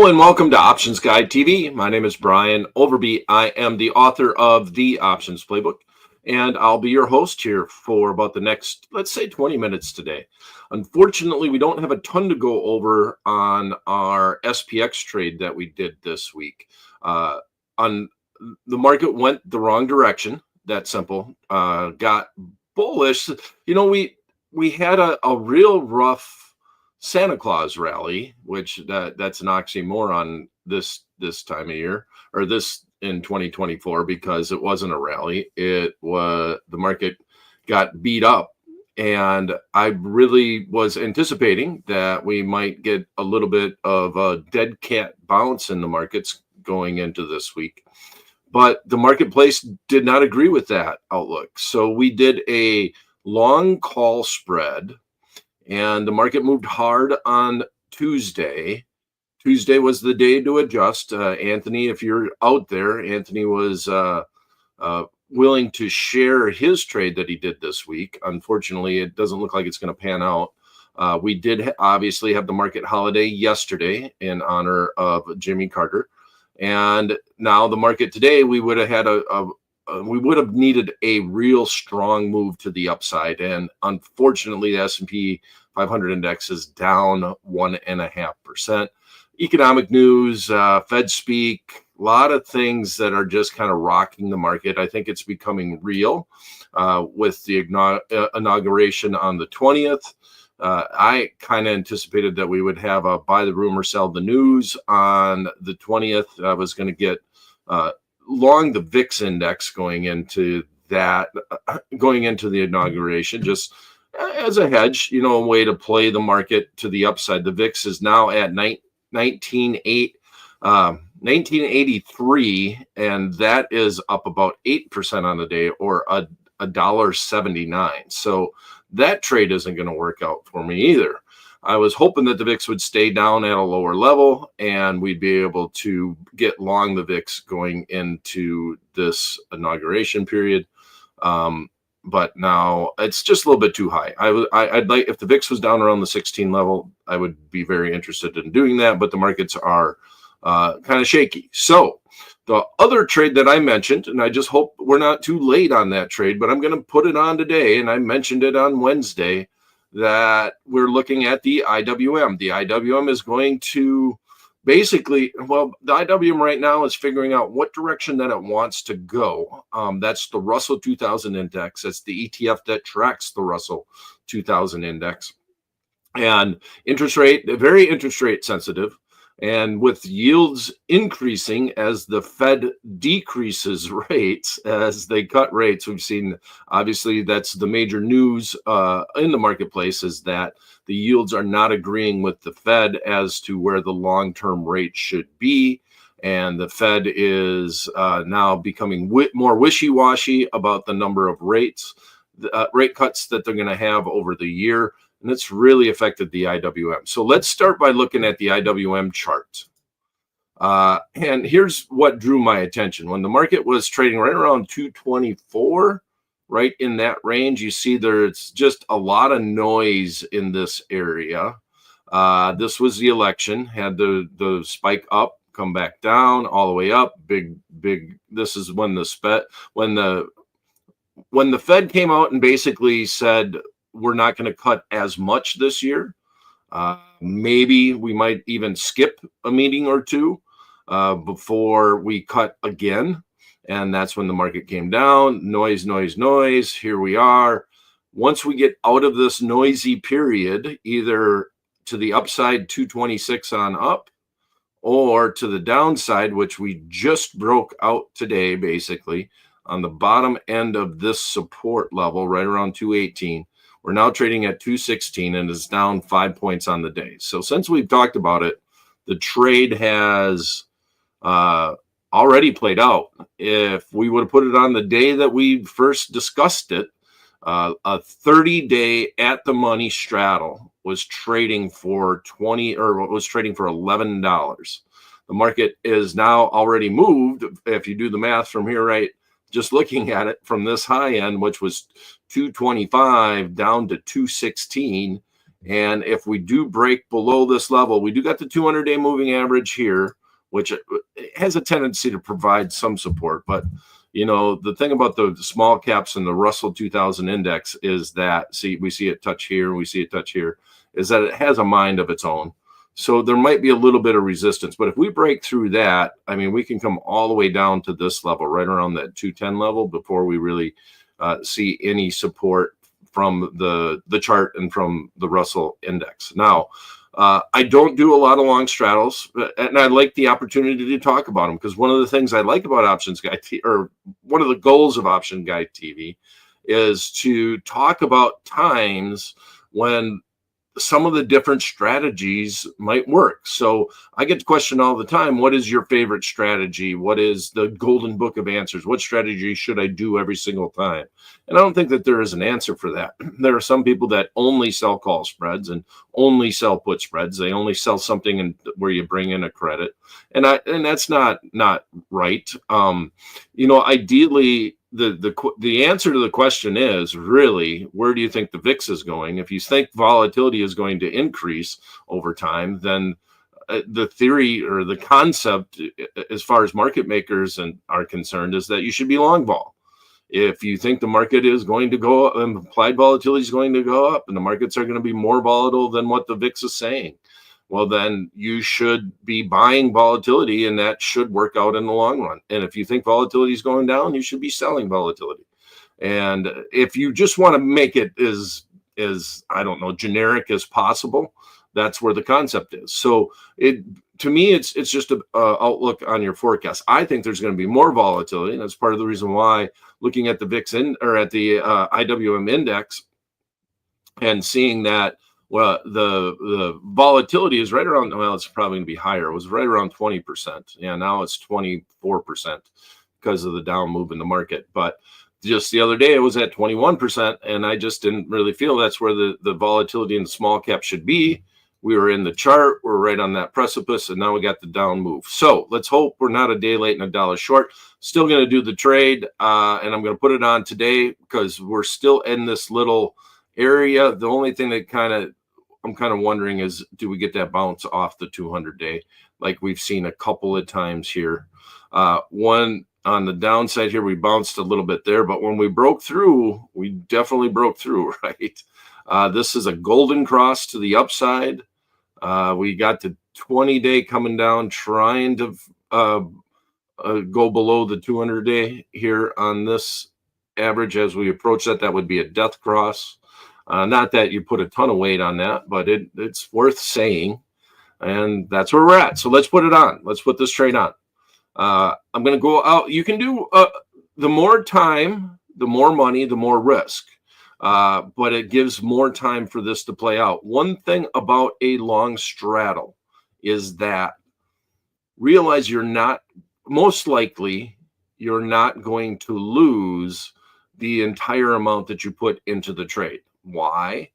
and welcome to Options Guide TV. My name is Brian Overby. I am the author of The Options Playbook, and I'll be your host here for about the next, let's say, 20 minutes today. Unfortunately, we don't have a ton to go over on our SPX trade that we did this week. On the market went the wrong direction. That simple. Got bullish. We had a real rough Santa Claus rally, which that's an oxymoron this time of year, or this in 2024, because it wasn't a rally. It was, the market got beat up, and I really was anticipating that we might get a little bit of a dead cat bounce in the markets going into this week. But the marketplace did not agree with that outlook. So we did a long call spread, and the market moved hard on Tuesday. Tuesday was the day to adjust. Anthony, if you're out there, Anthony was willing to share his trade that he did this week. Unfortunately, it doesn't look like it's going to pan out. We did obviously have the market holiday yesterday in honor of Jimmy Carter. And now the market today, we would have had we would have needed a real strong move to the upside. And unfortunately, the S&P 500 index is down 1.5%. Economic news, Fed speak, a lot of things that are just kind of rocking the market. I think it's becoming real with the inauguration on the 20th. I kind of anticipated that we would have a buy the rumor, sell the news on the 20th. I was going to get long the VIX index going into the inauguration, just as a hedge, a way to play the market to the upside. The VIX is now at 1983, and that is up about 8% on the day, or $1.79. So that trade isn't going to work out for me either. I was hoping that the VIX would stay down at a lower level, and we'd be able to get long the VIX going into this inauguration period. But now it's just a little bit too high. I'd like, if the VIX was down around the 16 level, I would be very interested in doing that, but the markets are kind of shaky. So the other trade that I mentioned, and I just hope we're not too late on that trade, but I'm going to put it on today, and I mentioned it on Wednesday, that we're looking at the IWM. The IWM is going to basically, the IWM right now is figuring out what direction that it wants to go. That's the Russell 2000 index. That's the ETF that tracks the Russell 2000 index. And interest rate, very interest rate sensitive. And with yields increasing as the Fed decreases rates, as they cut rates, we've seen, obviously, that's the major news in the marketplace, is that the yields are not agreeing with the Fed as to where the long-term rate should be. And the Fed is now becoming more wishy-washy about the number of rate cuts that they're going to have over the year. And it's really affected the IWM. So let's start by looking at the IWM chart. And here's what drew my attention. When the market was trading right around 224, right in that range, you see there's just a lot of noise in this area. This was the election, had the spike up, come back down, all the way up, big. This is when the Fed came out and basically said, we're not going to cut as much this year. Maybe we might even skip a meeting or two before we cut again. And that's when the market came down. Noise. Here we are. Once we get out of this noisy period, either to the upside 226 on up, or to the downside, which we just broke out today, basically on the bottom end of this support level, right around 218. We're now trading at 216, and it's down 5 points on the day. So since we've talked about it, the trade has already played out. If we would have put it on the day that we first discussed it, a 30-day at the money straddle was trading for $11. The market is now already moved. If you do the math from here, right, just looking at it from this high end, which was 225 down to 216, And if we do break below this level, we do got the 200-day moving average here, which has a tendency to provide some support. But, the thing about the small caps and the Russell 2000 index is that, we see it touch here, we see it touch here, is that it has a mind of its own. So there might be a little bit of resistance. But if we break through that, we can come all the way down to this level, right around that 210 level, before we really see any support from the chart and from the Russell index. Now, I don't do a lot of long straddles, and I like the opportunity to talk about them, because one of the things I like about Options Guide or one of the goals of Option Guide TV is to talk about times when some of the different strategies might work. So I get the question all the time, what is your favorite strategy? What is the golden book of answers? What strategy should I do every single time? And I don't think that there is an answer for that. There are some people that only sell call spreads and only sell put spreads. They only sell something where you bring in a credit. And that's not right. Ideally, the answer to the question is really, where do you think the VIX is going? If you think volatility is going to increase over time, then the theory or the concept, as far as market makers are concerned, is that you should be long vol. If you think the market is going to go up, implied volatility is going to go up, and the markets are going to be more volatile than what the VIX is saying, well, then you should be buying volatility, and that should work out in the long run. And if you think volatility is going down, you should be selling volatility. And if you just want to make it as I don't know, generic as possible, that's where the concept is. So to me, it's just an outlook on your forecast. I think there's going to be more volatility, and that's part of the reason why looking at the VIX or at the IWM index and seeing that, well, the volatility is right around, well, it's probably going to be higher. It was right around 20%. Yeah, now it's 24% because of the down move in the market. But just the other day, it was at 21%, and I just didn't really feel that's where the volatility in the small cap should be. We were in the chart. We're right on that precipice, and now we got the down move. So let's hope we're not a day late and a dollar short. Still going to do the trade, and I'm going to put it on today because we're still in this little area. The only thing that I'm kind of wondering is, do we get that bounce off the 200-day like we've seen a couple of times here? One on the downside here, we bounced a little bit there, but when we broke through, we definitely broke through, right? This is a golden cross to the upside. We got the 20-day coming down, trying to go below the 200-day here on this average. As we approach that, that would be a death cross. Not that you put a ton of weight on that, but it's worth saying. And that's where we're at. So let's put it on. Let's put this trade on. I'm going to go out. You can do the more time, the more money, the more risk. But it gives more time for this to play out. One thing about a long straddle is that realize most likely you're not going to lose the entire amount that you put into the trade. Why?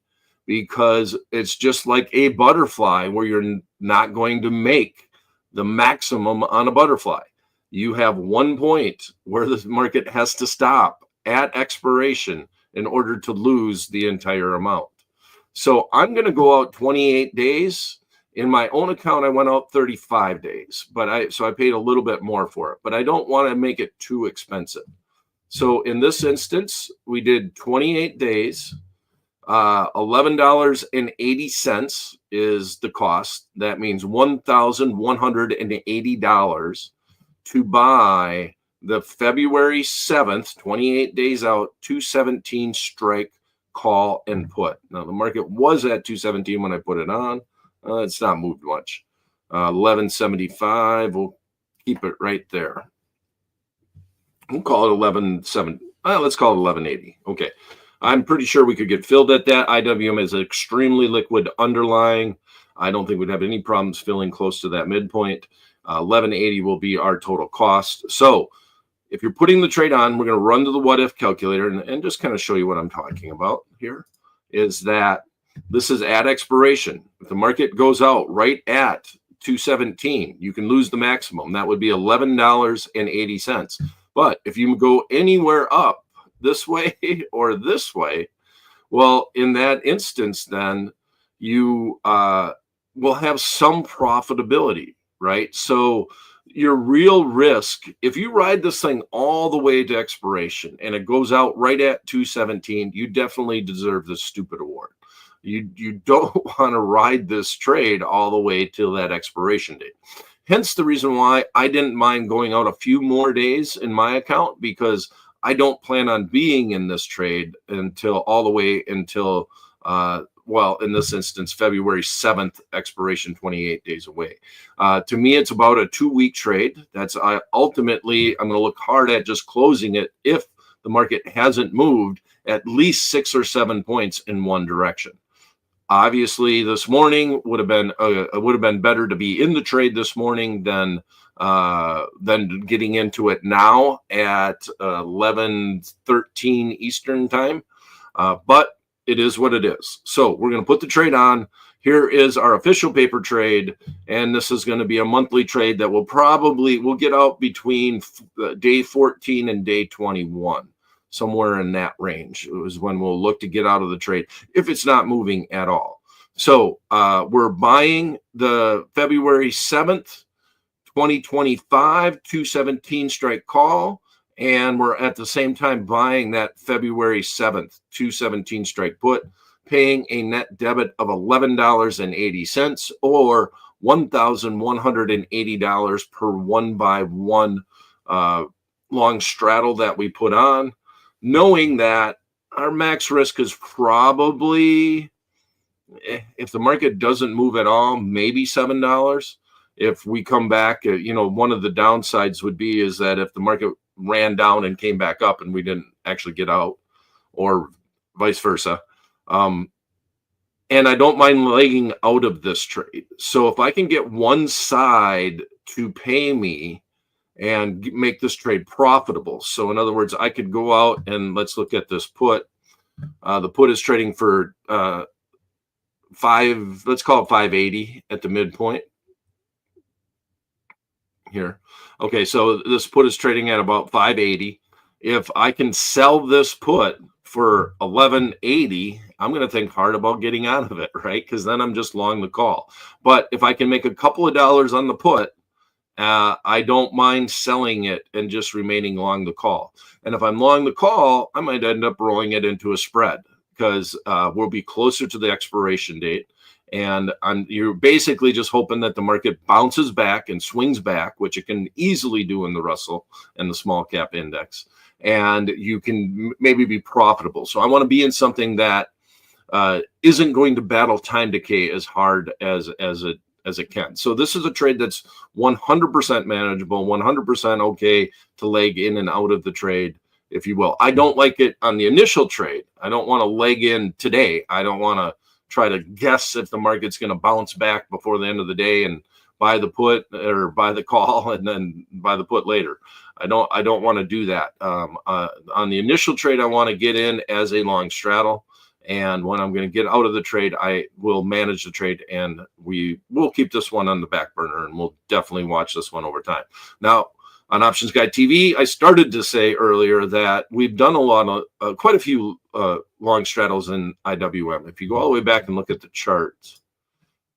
Because it's just like a butterfly where you're not going to make the maximum on a butterfly. You have one point where the market has to stop at expiration in order to lose the entire amount. So I'm going to go out 28 days. In my own account, I went out 35 days, so I paid a little bit more for it, but I don't want to make it too expensive. So in this instance, we did 28 days. $11.80 is the cost. That means $1,180 to buy the February 7th, 28 days out, 217 strike call and put. Now, the market was at 217 when I put it on. It's not moved much. 1175, we'll keep it right there. We'll call it 1170. Let's call it 1180. Okay. I'm pretty sure we could get filled at that. IWM is extremely liquid underlying. I don't think we'd have any problems filling close to that midpoint. 1180 will be our total cost. So if you're putting the trade on, we're going to run to the what if calculator and just kind of show you what I'm talking about here. Is that this is at expiration. If the market goes out right at 217, you can lose the maximum. That would be $11.80. But if you go anywhere up this way or this way, well, in that instance, then you will have some profitability, right? So your real risk, if you ride this thing all the way to expiration and it goes out right at 217, you definitely deserve this stupid award. You don't want to ride this trade all the way till that expiration date. Hence the reason why I didn't mind going out a few more days in my account, because I don't plan on being in this trade until all the way until well, in this instance, February 7th, expiration 28 days away. To me, it's about a 2-week trade. That's ultimately, I'm going to look hard at just closing it if the market hasn't moved at least 6 or 7 points in one direction. Obviously, this morning would have been better to be in the trade this morning than getting into it now at 11:13 Eastern time. But it is what it is. So we're going to put the trade on. Here is our official paper trade, and this is going to be a monthly trade that we'll get out between day 14 and day 21. Somewhere in that range is when we'll look to get out of the trade if it's not moving at all. So we're buying the February 7th, 2025 217 strike call, and we're at the same time buying that February 7th 217 strike put, paying a net debit of $11.80 or $1,180 per 1-by-1 long straddle that we put on, knowing that our max risk is probably, if the market doesn't move at all, maybe $7. If we come back, one of the downsides would be is that if the market ran down and came back up and we didn't actually get out, or vice versa. And I don't mind legging out of this trade. So if I can get one side to pay me and make this trade profitable. So in other words, I could go out and let's look at this put. The put is trading for let's call it 580 at the midpoint here. Okay, so this put is trading at about 580. If I can sell this put for 1180, I'm going to think hard about getting out of it, right? Because then I'm just long the call. But if I can make a couple of dollars on the put, I don't mind selling it and just remaining long the call. And if I'm long the call, I might end up rolling it into a spread because we'll be closer to the expiration date. And you're basically just hoping that the market bounces back and swings back, which it can easily do in the Russell and the small cap index. And you can maybe be profitable. So I want to be in something that isn't going to battle time decay as hard as it can. So this is a trade that's 100% manageable, 100% okay to leg in and out of the trade, if you will. I don't like it on the initial trade. I don't want to leg in today. I don't want to try to guess if the market's going to bounce back before the end of the day and buy the put or buy the call and then buy the put later. I don't want to do that. On the initial trade, I want to get in as a long straddle. And when I'm going to get out of the trade, I will manage the trade, and we will keep this one on the back burner, and we'll definitely watch this one over time. Now, on Options Guide TV, I started to say earlier that we've done quite a few long straddles in IWM. If you go all the way back and look at the charts,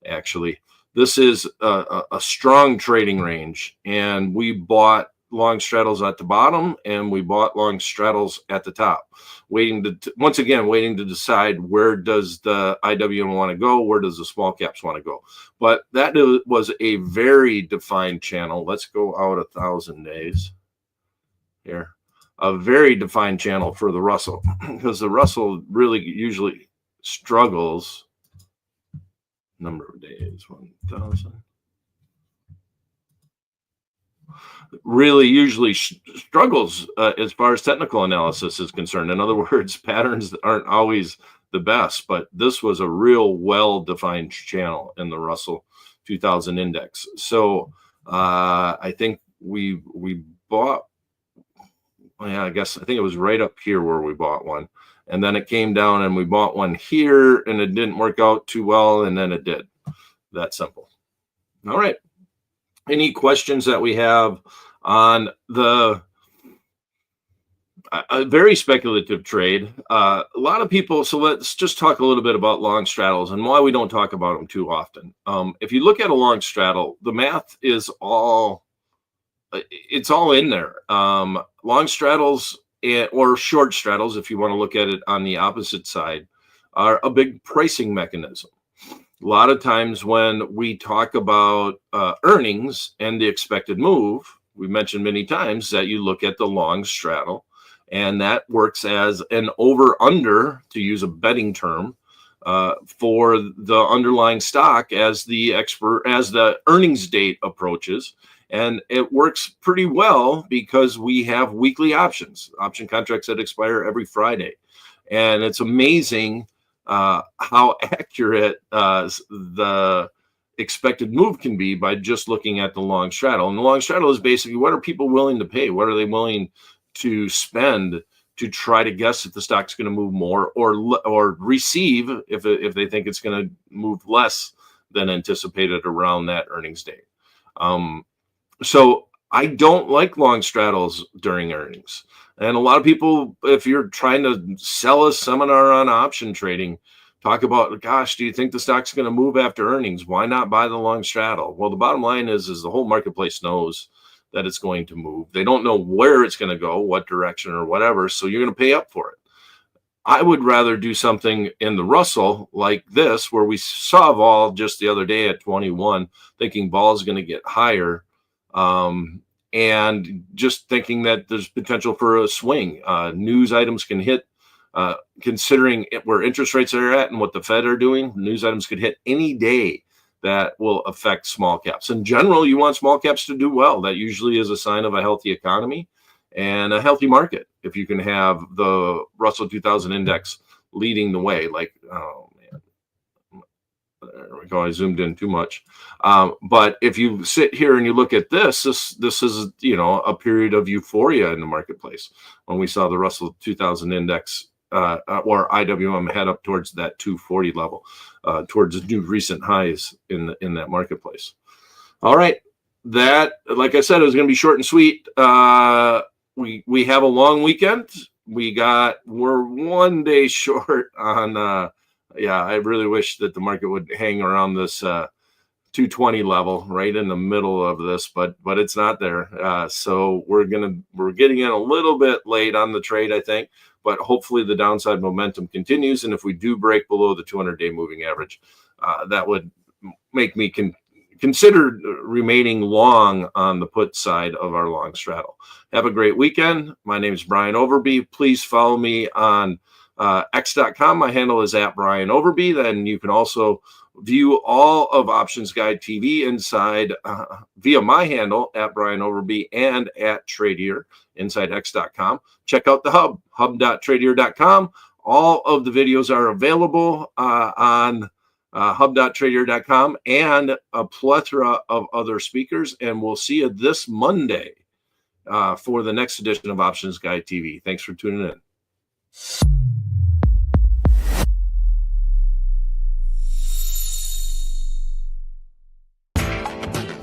actually, this is a strong trading range, and we bought long straddles at the bottom and we bought long straddles at the top, waiting to decide where does the IWM want to go, where does the small caps want to go. But that was a very defined channel. Let's go out 1,000 days here. A very defined channel for the Russell, because the Russell really usually struggles. Number of days, 1,000. Really usually struggles as far as technical analysis is concerned. In other words, patterns aren't always the best, but this was a real well-defined channel in the Russell 2000 index. So I think we bought, I think it was right up here where we bought one. And then it came down and we bought one here and it didn't work out too well. And then it did. That simple. All right. Any questions that we have on the A very speculative trade. A lot of people. So let's just talk a little bit about long straddles and why we don't talk about them too often. If you look at a long straddle, the math is all it's all in there. Long straddles or short straddles, if you want to look at it on the opposite side, are a big pricing mechanism. A lot of times when we talk about earnings and the expected move, we mentioned many times that you look at the long straddle, and that works as an over under, to use a betting term, for the underlying stock as the earnings date approaches. And it works pretty well because we have weekly option contracts that expire every Friday. And it's amazing how accurate the expected move can be by just looking at the long straddle. And the long straddle is basically, what are people willing to pay? What are they willing to spend to try to guess if the stock's going to move more or receive if they think it's going to move less than anticipated around that earnings date. So I don't like long straddles during earnings. And a lot of people, if you're trying to sell a seminar on option trading, talk about, gosh, do you think the stock's going to move after earnings? Why not buy the long straddle? Well, the bottom line is the whole marketplace knows that it's going to move. They don't know where it's going to go, what direction or whatever. So you're going to pay up for it. I would rather do something in the Russell like this, where we saw vol just the other day at 21, thinking vol is going to get higher. And just thinking that there's potential for a swing. News items can hit, considering where interest rates are at and what the Fed are doing, news items could hit any day that will affect small caps. In general, you want small caps to do well. That usually is a sign of a healthy economy and a healthy market. If you can have the Russell 2000 index leading the way, like, oh man, there we go. I zoomed in too much. But if you sit here and you look at this is, a period of euphoria in the marketplace when we saw the Russell 2000 index or IWM head up towards that 240 level, towards new recent highs in that marketplace. All right. That, like I said, it was going to be short and sweet. We have a long weekend. We're 1 day short on, I really wish that the market would hang around this 220 level right in the middle of this, but it's not there. So we're getting in a little bit late on the trade, I think, but hopefully the downside momentum continues. And if we do break below the 200-day moving average, that would make me consider remaining long on the put side of our long straddle. Have a great weekend. My name is Brian Overby. Please follow me on x.com. My handle is @BrianOverby. Then you can also view all of Options Guide TV inside via my handle @BrianOverby and @Tradier inside x.com. Check out the hub.tradier.com. All of the videos are available on hub.tradier.com and a plethora of other speakers. And we'll see you this Monday for the next edition of Options Guide TV. Thanks for tuning in.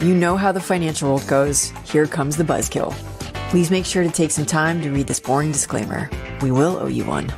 You know how the financial world goes. Here comes the buzzkill. Please make sure to take some time to read this boring disclaimer. We will owe you one.